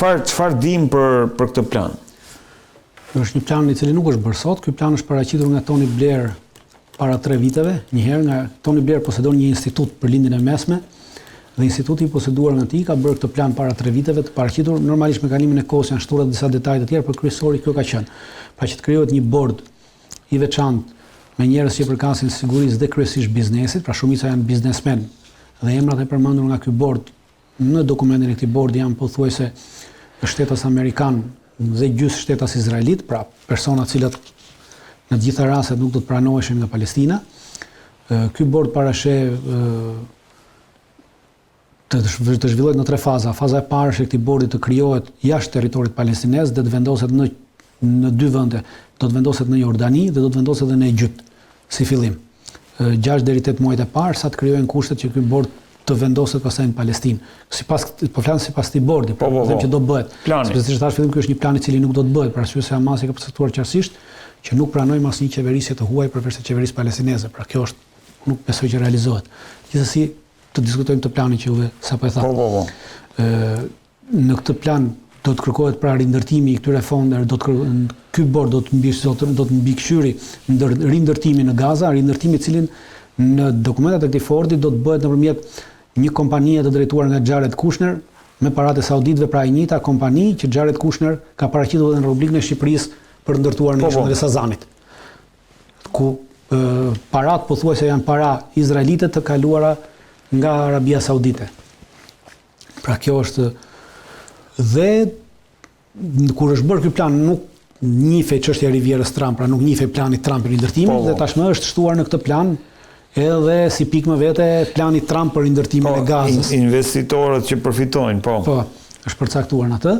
çfarë dim për këtë plan? Është një plan I cili nuk është bërë sot. Ky plan është paraqitur nga Tony Blair para 3 viteve. Njëherë nga Tony Blair posedon një institut për lindjen e mesme dhe instituti I poseduar nga ti ka bërë këtë plan para 3 viteve të paraqitur. Normalisht me kalimin e kohës janë shtuar disa detaje të tjera, por kryesori kjo ka qenë. Pra që të krijohet një bord I veçantë me njerëz që përkasin sigurisë dhe kryesisht biznesit, pra shumica janë biznesmen dhe emrat e përmendur nga ky bord në dokumentin e këtij bordi janë pothuajse shtetas amerikan dhe gjysmë shtetas izraelit, pra persona të cilët në të gjitha rastet nuk do të pranoheshin nga Palestina. Ky bord parasheh të zhvillohet në 3 faza. Faza e parë është e këtij bordi të krijohet jashtë territorit palestinez dhe të vendoset në 2 vende. Do të vendoset në Jordani dhe do të vendoset edhe në Egjipt si fillim. 6 deri 8 muajt e parë sa të krijohen kushtet që ky bord të vendoset pastaj në Palestinë. Po flas sipas këtij bordi, po them që do bëhet. Sepse thash fillim ky është një plan I cili nuk do të bëhet, për arsye se Hamasi ka përcaktuar qartësisht që nuk pranojmë asnjë qeverisje të huaj përveç se qeverisë palestineze. Pra kjo është nuk besoj që realizohet. Gjithsesi të diskutojmë të planin që juve sapo e tha. Në këtë plan do të kërkohet pra rindërtimi I këtyre fondeve, ky bord do të mbikëqyri rindërtimin në Gaza, rindërtimi I cilin në dokumentat e këtij fordi do të bëhet nëpërmjet një kompanie të drejtuar nga Jared Kushner me paratë e sauditëve, pra e njëjta kompani që Jared Kushner ka paraqitur edhe në Republikën e Shqipërisë për ndërtuar në ishën e Sazanit. Ku parat pothuajse janë para izraelite të kaluara nga Arabia Saudite. Pra kjo është dhe kur është bërë ky plan nuk njihej çështja e Rivierës Trump, pra nuk njihej plani Trump I rindërtimit dhe tashmë është shtuar në këtë plan edhe si pikë më vete plani Trump për rindërtimin e Gazës. Investitorët që përfitojnë, Po, është përcaktuar në atë.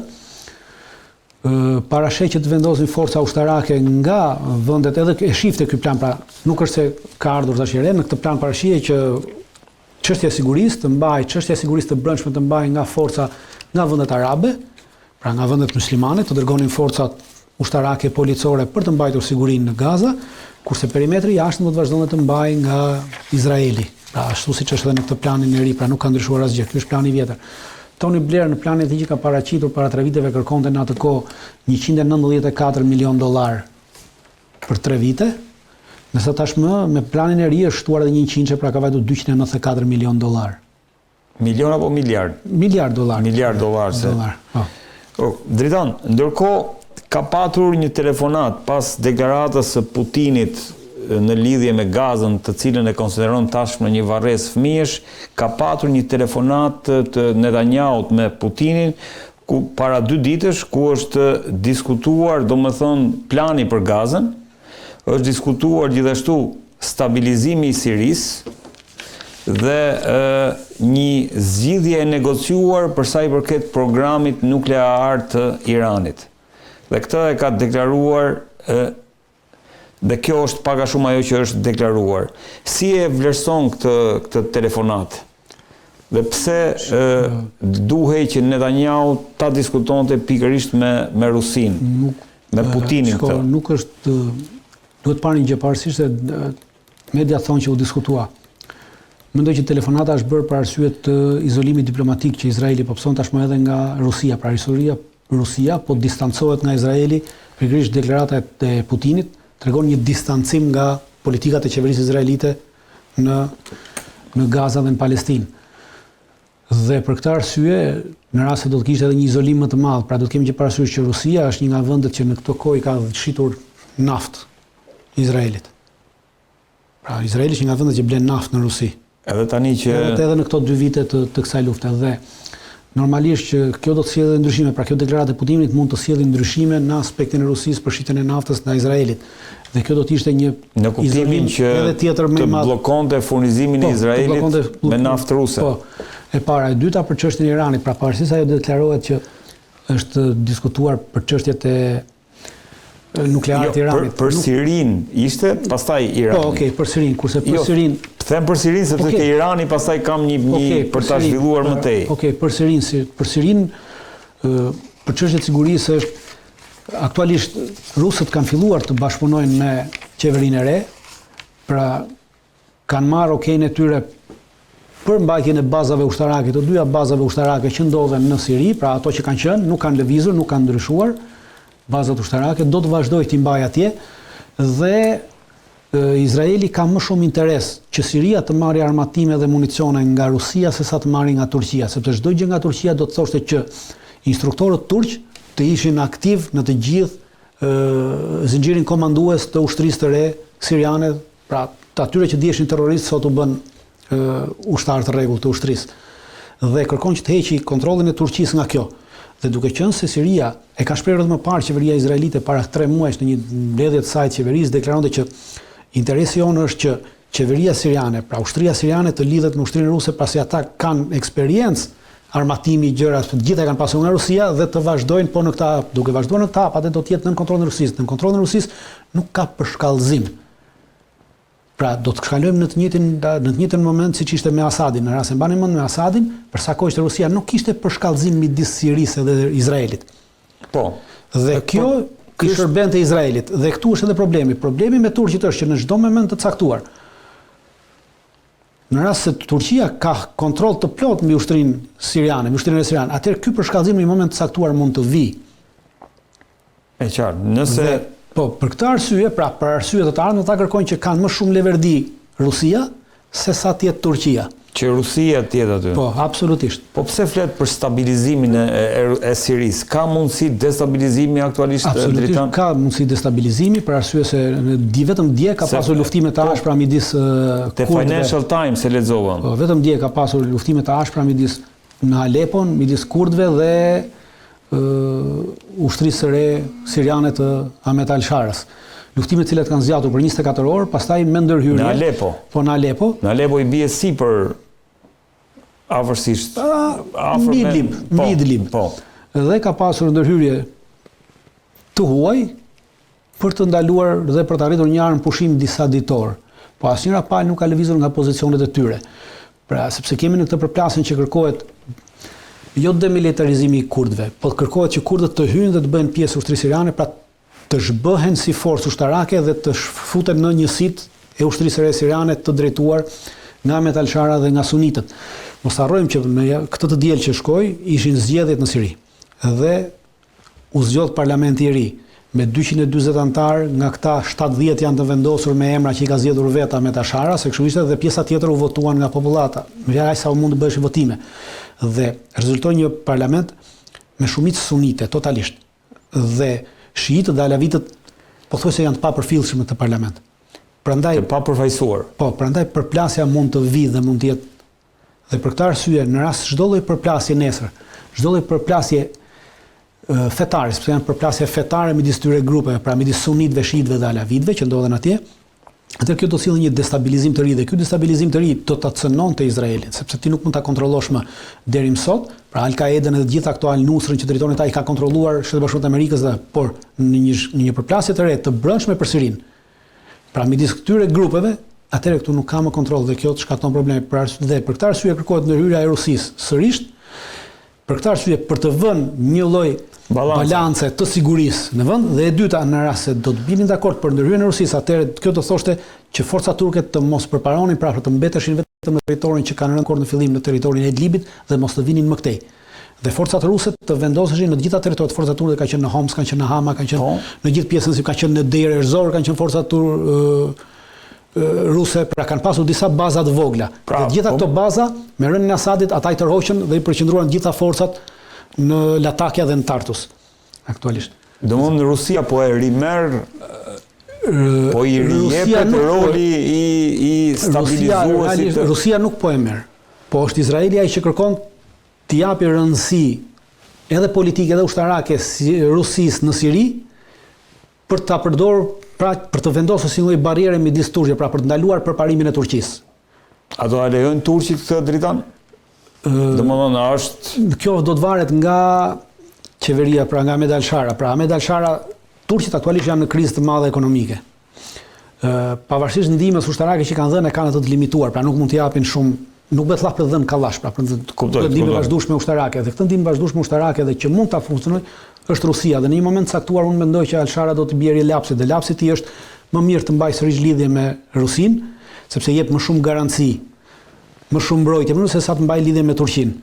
Parasheh që të vendosin forca ushtarake nga vendet, edhe e shifte ky plan, pra nuk është se ka ardhur tash I re, në këtë plan parashihej që çështja e sigurisë të sigurisë të brendshme të mbahej nga forca nga vendet arabe, pra nga vendet muslimane, të dërgonin forcat ushtarake policore për të mbajtur sigurinë në Gaza, kurse perimetri jashtë do të vazhdonte të mbahej nga Izraeli. Pra ashtu siç është edhe në këtë planin e ri, pra nuk ka ndryshuar asgjë. Ky është plani I vjetër. Tony Blair në planin e tij që ka paraqitur para 3 viteve kërkonte në atë kohë $194 milion për 3 vite. Nëse tashmë me planin e ri është shtuar edhe një qindje, pra ka vajtur $294 milion. Milion apo miliard? Miliard dollar. Miliard dollar. Dritan, ndërkohë ka patur një telefonat pas deklaratës së Putinit në lidhje me Gazën, të cilën e konsideron tashmë një varrezë fëmijësh, ka patur një telefonat të Netanyahut me Putinin para 2 ditësh, ku është diskutuar, domethënë, plani për Gazën, është diskutuar gjithashtu stabilizimi I Sirisë dhe një zgjidhje e negociuar për sa I përket programit nuklear të Iranit. Dhe këtë e ka deklaruar dhe kjo është pak a shumë ajo që është deklaruar. Si e vlerëson këtë telefonat? Dhe pse duhej që Netanyahu ta diskutonte pikërisht me Rusinë, me Putinin këtë? Nuk është, duhet parë një gjë parësisht se media thonë që u diskutua. Mendoj që telefonata është bërë për arsye të izolimit diplomatik që Izraeli po pëson tashmë edhe nga Rusia. Pra Rusia po distancohet nga Izraeli, pikërisht deklaratat e Putinit tregon një distancim nga politikat e qeverisë izraelite në Gaza dhe në Palestinë. Dhe për këtë arsye, në rast se do të kishte edhe një izolim më të madh, pra do të kemi që parasysh që Rusia është një nga vendet që në këtë kohë ka shitur naftë Izraelit. Pra Izraeli është një nga vendet që blen naftë në Rusi. Edhe tani që edhe në këto 2 vite të kësaj lufte dhe normalisht që kjo do të sjellë ndryshime, pra kjo deklaratë e Putinit mund të sjellë ndryshime në aspektin e Rusisë për shitjen e naftës nga Izraelit. Dhe kjo do të ishte një në kuptimin që edhe tjetër më i madh, të bllokonte furnizimin e Izraelit me naftë ruse. Po. E para, e dyta për çështjen e Iranit, pra pavarësisht se ajo deklarohet që është diskutuar për çështjet e nukleare të Iranit. Për Sirinë ishte, pastaj Irani. Po, okay, për Sirinë, kurse për Sirinë them për Sirinë sepse ke Irani pastaj kam një për ta zhvilluar më tej. Okej, për Sirinë për çështjet e sigurisë është aktualisht rusët kanë filluar të bashkëpunojnë me qeverinë e re, pra kanë marrë okejin e tyre për mbajtjen e bazave ushtarake, të dyja bazave ushtarake që ndodhen në Siri, pra ato që kanë qenë, nuk kanë lëvizur, nuk kanë ndryshuar, bazat ushtarake do të vazhdojë të mbajë atje dhe Izraeli ka më shumë interes që Siria të marrë armatime dhe municione nga Rusia se sa të marrë nga Turqia, sepse çdo gjë nga Turqia do të thoshte që instruktorët turq të ishin aktiv në të gjithë zinxhirin komandues të ushtrisë të re siriane, pra të atyre që dieshin terroristë sot u bën ushtarë të rregullt të ushtrisë. Dhe kërkon që të heqi kontrollin e Turqisë nga kjo. Dhe duke qenë se Siria e ka shprehur edhe më parë qeveria izraelite para 3 muajsh në një mbledhje të saj të qeverisë deklaronte që interesi jonë është që qeveria siriane, pra ushtria siriane të lidhet me ushtrinë ruse pasi ata kanë eksperiencë armatimi, gjëra, të gjitha kanë pasur nga Rusia dhe të vazhdojnë po në këtë hap. Duke vazhduar në këtë hap, atë do të jetë nën kontrollin e Rusisë. Nën kontrollin e Rusisë nuk ka përshkallëzim. Pra do të shkalojmë në të njëjtin moment siç ishte me Asadin. Në rast se mbani mend me Asadin, për sa kohë që Rusia nuk kishte përshkallëzim midis Sirisë dhe Izraelit. Po. Dhe kjo i shërbente Izraelit. Dhe këtu është edhe problemi. Problemi me turqit është që në çdo moment të caktuar, në rast se Turqia ka kontroll të plot mbi ushtrinë siriane, mbi ushtrinë siriane, atëherë ky përshkallëzim në një moment të caktuar mund të vijë. E qartë, nëse po për këtë arsye, pra për arsye të ardhmë ata kërkojnë që kanë më shumë leverdi Rusia se sa të jetë Turqia. Që Rusia të jetë aty. Po, absolutisht. Po pse flet për stabilizimin e Sirisë? Ka mundësi destabilizimi aktualisht? Absolutisht ka mundësi destabilizimi për arsye se vetëm dje ka pasur luftime të ashpra midis kurdëve. Te Financial Times e lexova. Po, vetëm dje ka pasur luftime të ashpra midis në Alepon, midis kurdëve dhe ushtrisë së re siriane të Ahmet al-Sharës. Luftime të cilat kanë zgjatur për 24 orë, pastaj me ndërhyrje. Në Alepo. Po në Alepo. Në Alepo i bie sipër afërsisht mbi Idlib. Po. Dhe ka pasur ndërhyrje të huaj për të ndaluar dhe për të arritur një armë pushim disa ditor. Po asnjëra palë nuk ka lëvizur nga pozicionet e tyre. Pra, sepse kemi në këtë përplasjen që kërkohet jo demilitarizimi i kurdëve, po kërkohet që kurdët të hyjnë dhe të bëhen pjesë ushtrisë siriane, pra të zhbëhen si forcë ushtarake dhe të futen në njësitë e ushtrisë së re siriane të drejtuar nga Ahmet al-Shara dhe nga sunitët. Mos harrojmë që në këtë të diel që shkoi ishin zgjedhjet në Siri. Dhe u zgjodh parlamenti i ri me 240 anëtar, nga këta 70 janë të vendosur me emra që i ka zgjedhur vetë Ahmet al-Shara, se kështu ishte, dhe pjesa tjetër u votuan nga popullata. Në fjalë sa u mund të bëhesh votime. Dhe rezultoi një parlament me shumicë sunite totalisht. Dhe shiitët dhe alavitët pothuajse janë të papërfillshëm në këtë parlament. Prandaj të papërfaqësuar. Po, prandaj përplasja mund të vijë dhe mund të jetë. Dhe për këtë arsye, në rast çdo lloj përplasje nesër, çdo lloj përplasje fetare, sepse janë përplasje fetare midis tyre grupeve, pra midis sunitëve, shiitëve dhe alavitëve që ndodhen atje, atëherë kjo do të sjellë një destabilizim të ri dhe ky destabilizim të ri do ta cënonte Izraelin, sepse ti nuk mund ta kontrollosh më deri më sot, pra Al-Qaedën dhe të gjithë aktual Nusrën që drejtonin ata i ka kontrolluar Shtetet Bashkuara të Amerikës dhe por në një përplasje të re të brendshme për Sirinë. Pra midis këtyre grupeve, atëherë këtu nuk ka më kontroll dhe kjo të shkaton probleme dhe për këtë arsye kërkohet ndërhyrja e Rusisë sërish. Për këtë arsye për të vënë një lloj balance të sigurisë në vend dhe e dyta në rast se do të binin dakord për ndërhyrjen e Rusisë, atëherë kjo do thoshte që forcat turke të mos përparonin pra për të mbeteshin vetëm në territorin që kanë rënë në fillim në territorin e Idlibit dhe mos të vinin më këtej. Dhe forcat ruse të vendoseshin në të gjitha territoret. Forcat turke kanë qenë në Homs, kanë qenë në Hama, kanë qenë në gjithë pjesën si kanë qenë në Deir ez-Zor, kanë qenë forcat ruse, pra kanë pasur disa baza të vogla. Dhe gjitha këto baza me rënien e Asadit ata i tërhoqën dhe i përqendruan gjitha forcat në Latakia dhe në Tartus aktualisht. Domthonë Rusia po e rimerr po i rjepet roli i stabilizuesit. Rusia nuk po e merr. Po është Izraeli ai që kërkon të japi rëndësi edhe politike dhe ushtarake Rusisë në Siri për ta përdorur pra për të vendosur si lloj barriere midis Turqisë, pra për të ndaluar përparimin e Turqisë. A do ta lejojnë turqit këtë dritan? Domthonë është kjo do të varet nga qeveria, pra nga Ahmet al-Shara. Pra Ahmet al-Shara, turqit aktualisht janë në krizë të madhe ekonomike. Pavarësisht ndihmës ushtarake që kanë dhënë, kanë ato të limituar, pra nuk mund të japin shumë, nuk bëhet llaf për dhënë kallash, pra për ndihmë vazhdueshme ushtarake. Dhe këtë ndihmë vazhdueshme ushtarake dhe që mund ta funksionojë është Rusia dhe në një moment caktuar unë mendoj që al-Shara do të bjerë lapsit dhe lapsi i tij është më mirë të mbajë sërish lidhje me Rusinë, sepse jep më shumë garanci më shumë mbrojtje më se sa të mbaj lidhje me Turqinë.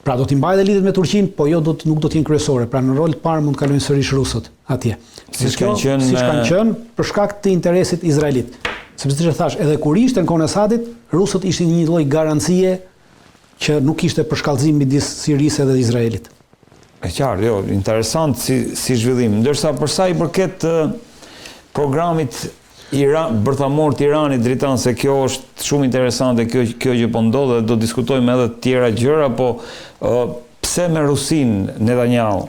Pra do t'i mbaj dhe lidhjet me Turqinë, po jo nuk do t'jenë kryesore. Pra në rol të parë mund të kalojnë sërish rusët atje. Siç kanë qenë për shkak të interesit izraelit. Sepse siç e thash, edhe kur ishte në kohën e Asadit, rusët ishin një lloj garancie që nuk ishte përshkallëzim midis Sirisë dhe Izraelit. E qartë, jo, interesant si zhvillim. Ndërsa për sa i përket programit bërthamor të Iranit, Dritan, se kjo është shumë interesante, kjo që po ndodh, dhe do diskutojmë edhe të tjera gjëra, po pse me Rusinë Netanyahu?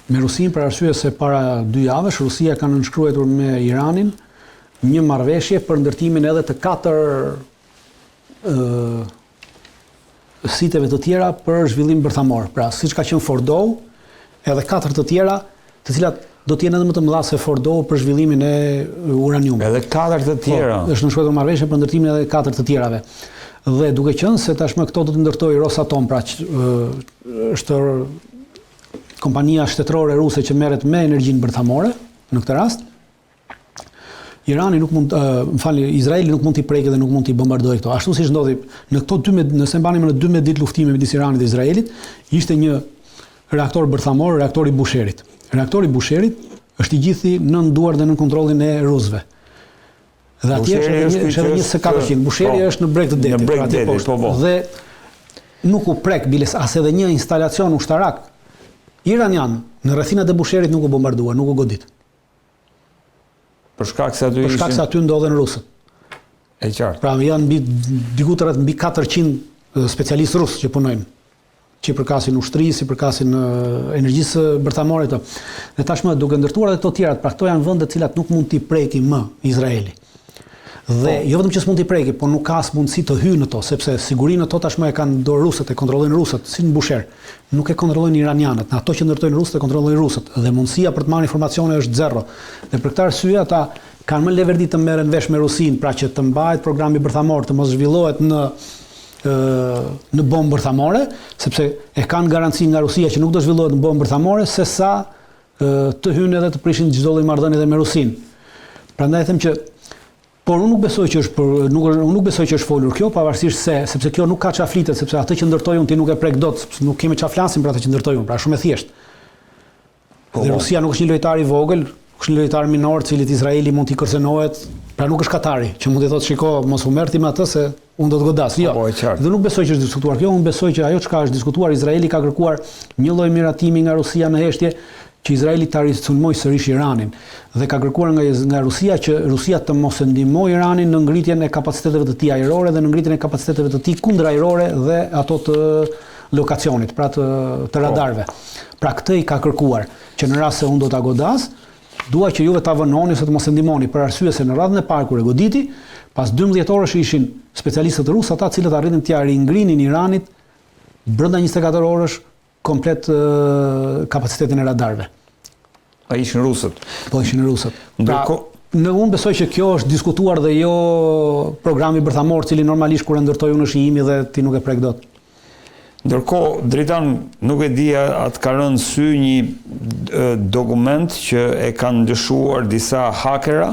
Me Rusinë për arsye se para 2 javësh Rusia ka nënshkruar me Iranin një marrëveshje për ndërtimin edhe të 4 siteve të tjera për zhvillim bërthamor. Pra, siç ka qenë Fordo, edhe 4 të tjera, të cilat do të jenë edhe më të mëdha se Fordo për zhvillimin e uraniumit. Edhe 4 të tjera. Po, është nënshkruar marrëveshje për ndërtimin edhe 4 të tjerave. Dhe duke qenë se tashmë këto do të ndërtojë Rosatom, pra është kompania shtetërore ruse që merret me energjinë bërthamore në këtë rast. Irani nuk mund, Izraeli nuk mund t'i prekë dhe nuk mund t'i bombardojë këto. Ashtu siç ndodhi në këto 12, nëse mbani në 12 ditë luftime midis Iranit dhe Izraelit, ishte një reaktor bërthamor, reaktori Busherit. Reaktori Busherit është i gjithi nën duar dhe nën kontrollin e rusëve. Dhe atje është edhe një S-400. Busheri është në breg të detit. Në breg të detit, po. Dhe nuk u prek biles as edhe një instalacion ushtarak iranian në rrethinat e Busherit nuk u bombardua, nuk u godit. Për shkak se aty ndodhen rusët. E qartë. Pra janë diku të rreth mbi 400 specialistë rusë që punojnë. Që përkasin ushtrisë, që përkasin energjisë bërthamore të. Dhe tashmë duke ndërtuar edhe këto tjerat, pra këto janë vende të cilat nuk mund t'i preki më Izraeli. Dhe jo vetëm që s'mund t'i preki, po nuk ka as mundësi të hyjë në to, sepse sigurinë to tashmë e kanë dorë rusët, e kontrollojnë rusët, si në Busher. Nuk e kontrollojnë iranianët, ato që ndërtojnë rusët e kontrollojnë rusët, dhe mundësia për të marrë informacione është zero. Dhe për këtë arsye ata kanë më leverdi të merren vesh me Rusinë, pra që të mbahet programi bërthamor, të mos zhvillohet në bombë bërthamore, sepse e kanë garanci nga Rusia që nuk do zhvillohet në bombë bërthamore, sesa të hyjnë edhe të prishin çdo lloj marrëdhënie me Rusinë. Prandaj them që por unë nuk besoj që është folur kjo, pavarësisht sepse kjo nuk ka çfarë flitet, sepse atë që ndërtoi unë ti nuk e prek dot, sepse nuk kemi çfarë flasim për atë që ndërtoi unë, pra shumë e thjeshtë. Dhe Rusia nuk është një lojtar i vogël, është një lojtar minor, cilit Izraeli mund t'i kërcenohet, pra nuk është Katari, që mund t'i thotë shiko, mos u merr ti me atë se unë do të godas. Jo. Dhe nuk besoj që është diskutuar kjo, unë besoj që ajo çka është diskutuar, Izraeli ka kërkuar një lloj miratimi nga Rusia në heshtje, që Izraeli ta risulmoj sërish Iranin dhe ka kërkuar nga Rusia që Rusia të mos e ndihmojë Iranin në ngritjen e kapaciteteve të tij ajrore dhe në ngritjen e kapaciteteve të tij kundërajrore dhe ato të lokacionit, pra të radarëve. Pra këtë i ka kërkuar, që në rast se unë do ta godas, dua që juve ta vënoni ose të mos e ndihmoni, për arsye se në radhën e parë kur e goditi, pas 12 orësh ishin specialistët rusë ata të cilët arritën t'ia ringrinin Iranit brenda 24 orësh komplet kapacitetin e radarëve. A ishin rusët? Po ishin rusët. Unë besoj që kjo është diskutuar dhe jo programi bërthamor, cili normalisht kur e ndërtoi unë është i imi dhe ti nuk e prek dot. Ndërkohë, Dritan, nuk e di atë ka rënë sy një dokument që e kanë lëshuar disa hakera,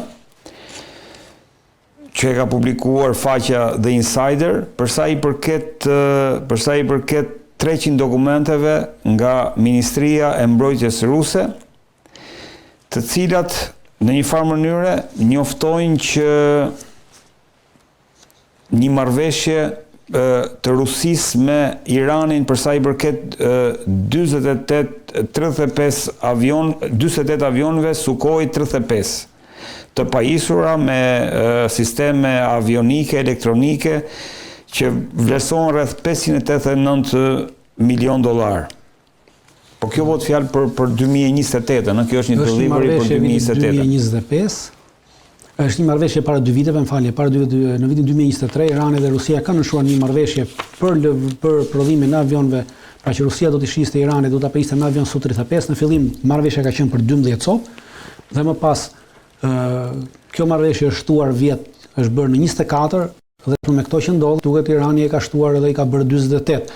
që e ka publikuar faqja The Insider, përsa i përket 300 dokumenteve nga Ministria e Mbrojtjes ruse, të cilat në një farë mënyre njoftojnë që një marrëveshje të Rusisë me Iranin përsa i përket 48 avionëve Sukhoi 35, të pajisura me sisteme avionike, elektronike, që vlerësohen rreth 589 milion dollar. Po kjo bëhet fjalë për 2028, kjo është një delivery për 2028. 2025. Është një marrëveshje para 2 viteve, në vitin 2023 Irani dhe Rusia kanë nënshuar një marrëveshje për prodhimin e avionëve, pra që Rusia do të shiste Irani do ta pajiste me avion Su-35. Në fillim marrëveshja ka qenë për 12 copë dhe më pas kjo marrëveshje është shtuar vjet, është bërë në 24 dhe me këto që ndodh, duket Irani e ka shtuar edhe i ka bërë 48.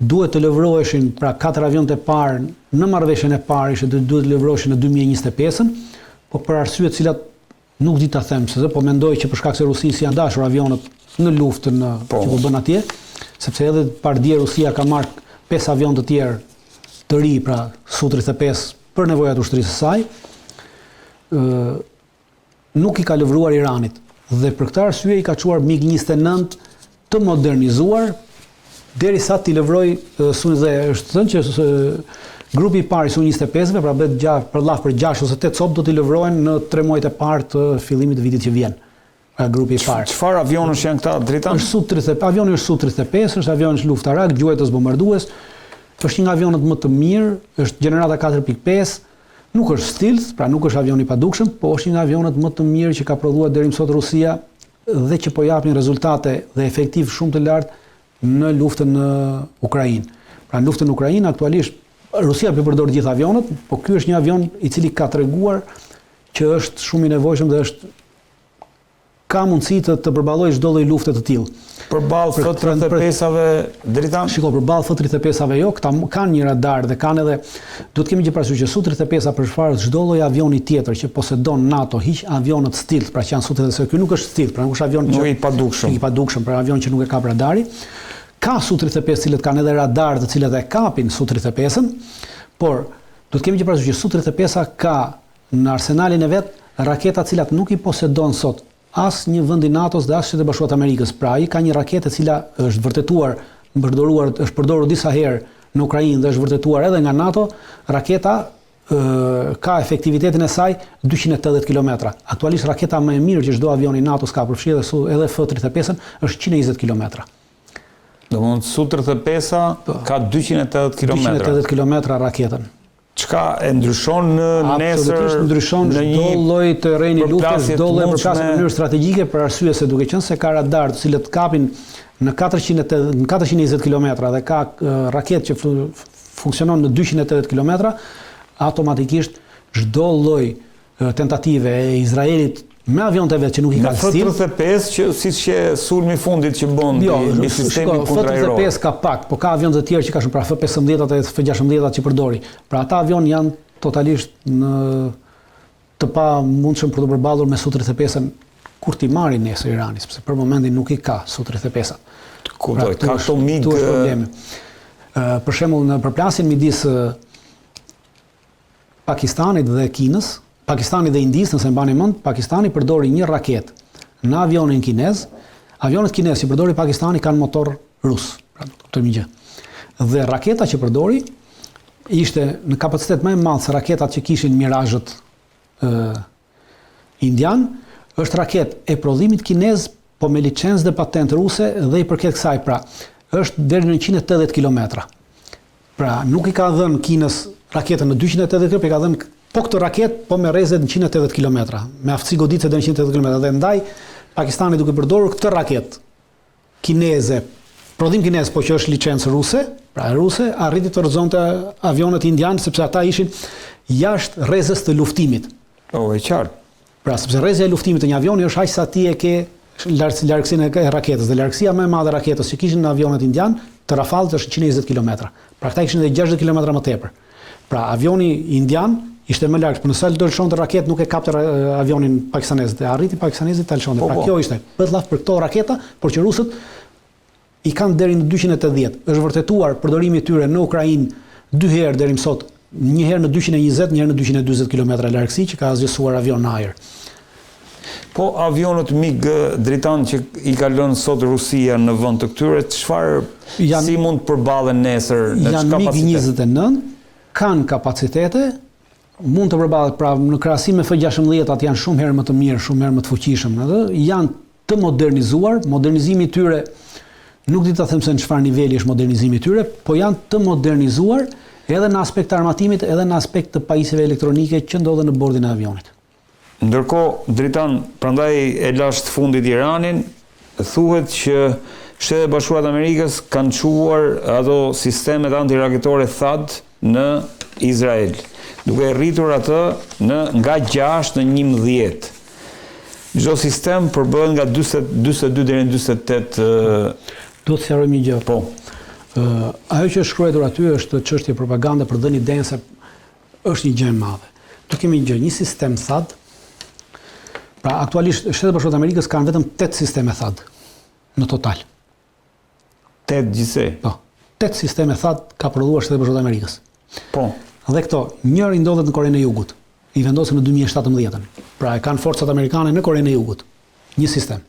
Duhet të lëvroheshin pra 4 avionët e parë në marrëveshjen e parë, duhet të lëvroheshin në 2025-ën, po për arsye të cilat nuk di ta them, se po mendoj që për shkak se Rusisë janë dashur avionët në luftën që po bën atje, sepse edhe par dje Rusia ka marrë 5 avion të tjerë të ri, pra Su-35 për nevojat ushtrisë së saj, nuk i ka lëvruar Iranit. Dhe për këtë arsye i ka çuar MiG-29 të modernizuar derisa t'i lëvroj dhe është thënë që grupi i parë i Su-25-ve, pra bëhet për 6 ose 8 copë do t'i lëvrohen në 3 muajt e parë të fillimit të vitit që vjen. Grupi i parë. Çfarë avionësh janë këta, Dritan? Avioni është Su-35, është avion luftarak, gjuetës bombardues, është një nga avionët më të mirë, është gjenerata 4.5, nuk është stealth, pra nuk është avion i padukshëm, po është një nga avionët më të mirë që ka prodhuar deri më sot Rusia dhe që po japin rezultate dhe efektiv shumë të lartë në luftën në Ukrainë. Pra në luftën në Ukrainë aktualisht Rusia përdor gjithë avionët, po ky është një avion i cili ka treguar që është shumë i nevojshëm dhe ka mundësi të përballojë çdo lloj lufte të tillë. Përballë F-35-ave, Dritan? Shiko, përballë F-35-ave jo, këta kanë një radar dhe kanë edhe, do të kemi që parasysh që Su-35 përshfarët çdo lloj avioni tjetër që posedon NATO, hiq avionët stealth, pra që janë Su-35, ky nuk është stealth, pra nuk është avion që i padukshëm. I padukshëm, pra avion që nuk e ka radari. Ka Su-35 cilët kanë edhe radar të cilët e kapin Su-35-ën, por do të kemi që parasysh që Su-35 ka në arsenalin e vet raketa të cilat nuk i posedon sot as një vend i NATO-s dhe as Shtetet Bashkuara të Amerikës. Pra ai ka një raketë e cila është vërtetuar, është përdorur disa herë në Ukrainë dhe është vërtetuar edhe nga NATO. Raketa ka efektivitetin e saj 280 km. Aktualisht raketa më e mirë që çdo avion i NATO-s ka përfshirë edhe F-35-ën është 120 km. Domthonë Su-35 ka 280 km. 280 km raketën. Çka e ndryshon në nesër? Absolutisht ndryshon çdo lloj terreni luftës, çdo lloj përplasje në mënyrë strategjike për arsye se duke qenë se ka radar të cilët kapin në 420 km dhe ka raketë që funksionon në 280 km, automatikisht çdo lloj tentative e Izraelit me avionët e vet që nuk i kanë stil. F-35 që siç që sulmi fundit që bën me sistemin kontraeror. F-35 ka pak, po ka avionë të tjerë që ka shumë, pra F-15-at e F-16-at që përdori. Pra ata avion janë totalisht në të pa mundshëm për të përballur me Su-35-ën kur ti marrin nesër Irani, sepse për momentin nuk i ka Su-35-at. Kuptoj, ka këto mig probleme. Për shembull në përplasjen midis Pakistanit dhe Kinës, Pakistani dhe Indis, nëse mbani mend, Pakistani përdori një raketë në avionin kinez. Avionët kinez që përdori Pakistani kanë motor rus, pra këtë gjë. Dhe raketa që përdori ishte në kapacitet më i madh se raketat që kishin Mirazhet indian, është raketë e prodhimit kinez, po me licencë dhe patent ruse dhe i përket kësaj, pra është deri në 180 km. Pra nuk i ka dhënë Kinës raketën në 280 km, i ka dhënë po këtë raketë, po me rrezet në 180 km, me aftësi goditse deri në 180 km. Dhe ndaj, Pakistani duke përdorur këtë raketë kineze, prodhim kinez, po që është licencë ruse, pra ruse, arriti të rrezonte avionët indianë, sepse ata ishin jashtë rrezës të luftimit. E qartë. Pra, sepse rrezja e luftimit të një avioni është aq sa ti e ke largësinë e raketës, dhe largësia më e madhe e raketës që kishin në avionët indianë të Rafallit është 120 km. Pra, këta kishin edhe 60 km më tepër. Pra, avioni indian ishte më larg, por nëse do lëshonte raketë nuk e kapte avionin pakistanez, dhe arriti pakistanezi ta lëshonte. Pra kjo ishte pëllaf për këto raketa, por që rusët i kanë deri në 280. Është vërtetuar përdorimi i tyre në Ukrainë 2 herë deri më sot, një herë në 220, një herë në 240 km largësi që ka zgjesuar avion në ajër. Po avionët MiG Dritan që i ka lënë sot Rusia në vend të këtyre, si mund të përballen nesër në çka kapacitet? Janë MiG-29, kanë kapacitete, mund të përballet, pra në krahasim me F-16-at janë shumë herë më të mirë, shumë herë më të fuqishëm, janë të modernizuar, modernizimi i tyre nuk di ta them se në çfarë niveli është modernizimi i tyre, po janë të modernizuar edhe në aspekt të armatimit, edhe në aspekt të pajisjeve elektronike që ndodhen në bordin e avionit. Ndërkohë, Dritan, prandaj e lasht fundit Iranin, thuhet që Shtetet Bashkuara të Amerikës kanë çuar ato sistemet antiraketore THAAD në Izrael, duke rritur atë nga 6 në 11. Çdo sistem përbëhet nga 42 deri në 48. Duhet të sqarojmë një gjë. Po. Ajo që është shkruar aty është çështje propagande për dhënë idenë se është një gjë e madhe. Tu kemi një sistem THAAD. Pra aktualisht Shtetet Bashkuara të Amerikës kanë vetëm 8 sisteme THAAD. në total. 8 gjithsej. Po. 8 sisteme THAAD ka prodhuar Shtetet Bashkuara të Amerikës. Po. Dhe këto, njëri ndodhet në Korenë e Jugut. I vendosën në 2017. Pra e kanë forcat amerikane në Korenë e Jugut. Një sistem.